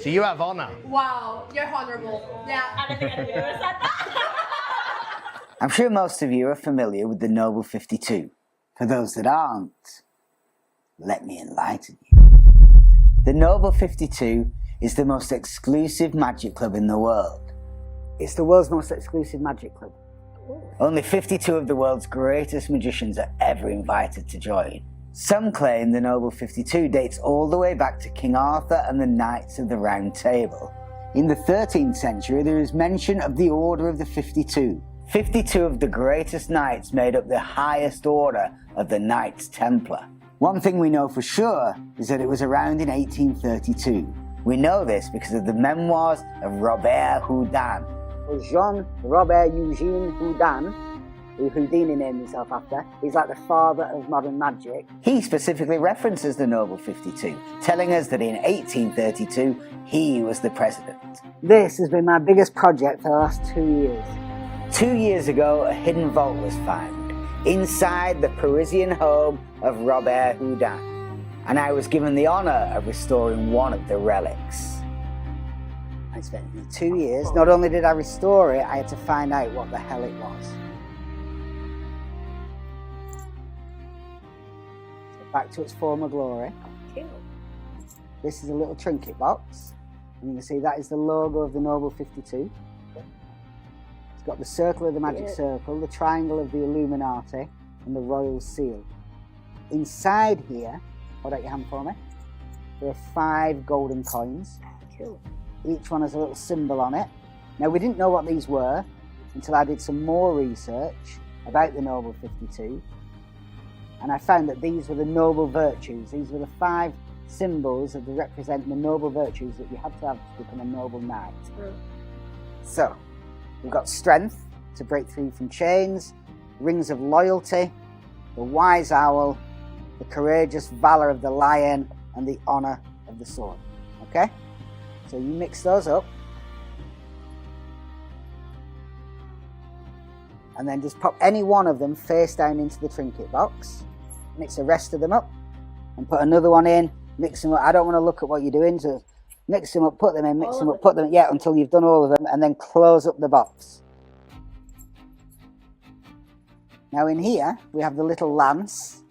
So you have honor. Wow, you're honorable. Yeah, I don't think I ever said that. I'm sure most of you are familiar with the Noble 52. For those that aren't, let me enlighten you. The Noble 52 is the most exclusive magic club in the world. It's the world's most exclusive magic club. Ooh. Only 52 of the world's greatest magicians are ever invited to join. Some claim the Noble 52 dates all the way back to King Arthur and the Knights of the Round Table. In the 13th century, there is mention of the Order of the 52. 52 of the greatest knights made up the highest order of the Knights Templar. One thing we know for sure is that it was around in 1832. We know this because of the memoirs of Robert Houdin. Jean-Robert Eugene Houdin, who Houdini named himself after, is like the father of modern magic. He specifically references the Noble 52, telling us that in 1832 he was the president. This has been my biggest project for the last 2 years. 2 years ago, a hidden vault was found inside the Parisian home of Robert Houdin, and I was given the honour of restoring one of the relics. I spent 2 years. Not only did I restore it, I had to find out what the hell it was. So back to its former glory. This is a little trinket box, and you can see that is the logo of the Noble 52. It's got the circle of the magic circle, the triangle of the Illuminati, and the royal seal. Inside here, hold out your hand for me, there are 5 golden coins. Cool. Each one has a little symbol on it. Now, we didn't know what these were until I did some more research about the Noble 52, and I found that these were the noble virtues. These were the 5 symbols that represent the noble virtues that you have to become a noble knight. So, we've got strength to break through from chains, rings of loyalty, the wise owl, the courageous valor of the lion, and the honor of the sword. Okay? So you mix those up, and then just pop any one of them face down into the trinket box. Mix the rest of them up, and put another one in. Mix them up. I don't want to look at what you're doing, so mix them up, put them in, mix them up, put them in, yeah, until you've done all of them, and then close up the box. Now in here, we have the little lance.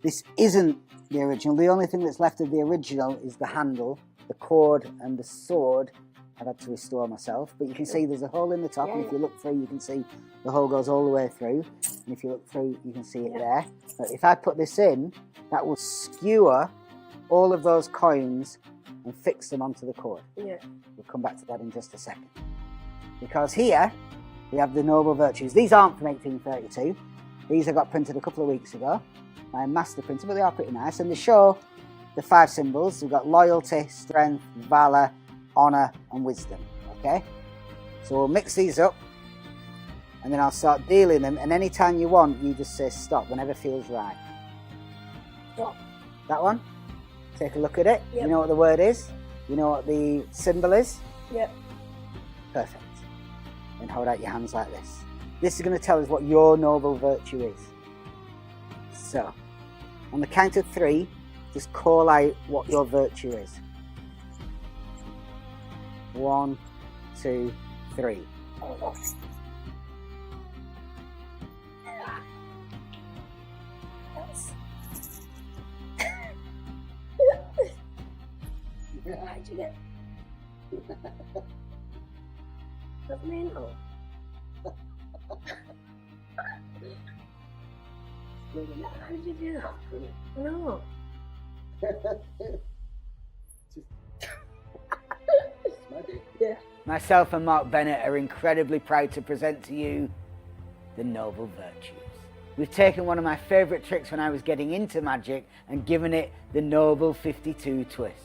This isn't the original. The only thing that's left of the original is the handle, the cord, and the sword. I've had to restore myself, but you can see there's a hole in the top, and if you look through, you can see the hole goes all the way through, and if you look through, you can see it there. But if I put this in, that will skewer all of those coins and fix them onto the cord. We'll come back to that in just a second. Because here, we have the noble virtues. These aren't from 1832. These I got printed a couple of weeks ago. My master printer, but they are pretty nice, and they show the 5 symbols. We've got loyalty, strength, valor, honor, and wisdom. Okay? So we'll mix these up, and then I'll start dealing them, and anytime you want, you just say stop, whenever feels right. Stop. That one? Take a look at it. You know what the word is? You know what the symbol is? Yep. Perfect. Then hold out your hands like this. This is going to tell us what your noble virtue is. So, on the count of 3, just call out what your virtue is. 1, 2, 3. How'd you get? That's mango. How did you do? No. Yeah. Myself and Mark Bennett are incredibly proud to present to you the Noble Virtues. We've taken one of my favourite tricks when I was getting into magic and given it the Noble 52 twist.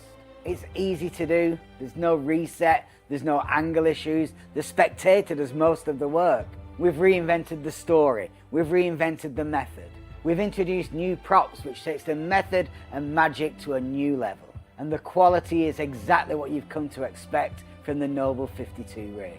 It's easy to do, there's no reset, there's no angle issues, the spectator does most of the work. We've reinvented the story, we've reinvented the method. We've introduced new props which takes the method and magic to a new level. And the quality is exactly what you've come to expect from the Noble 52 range.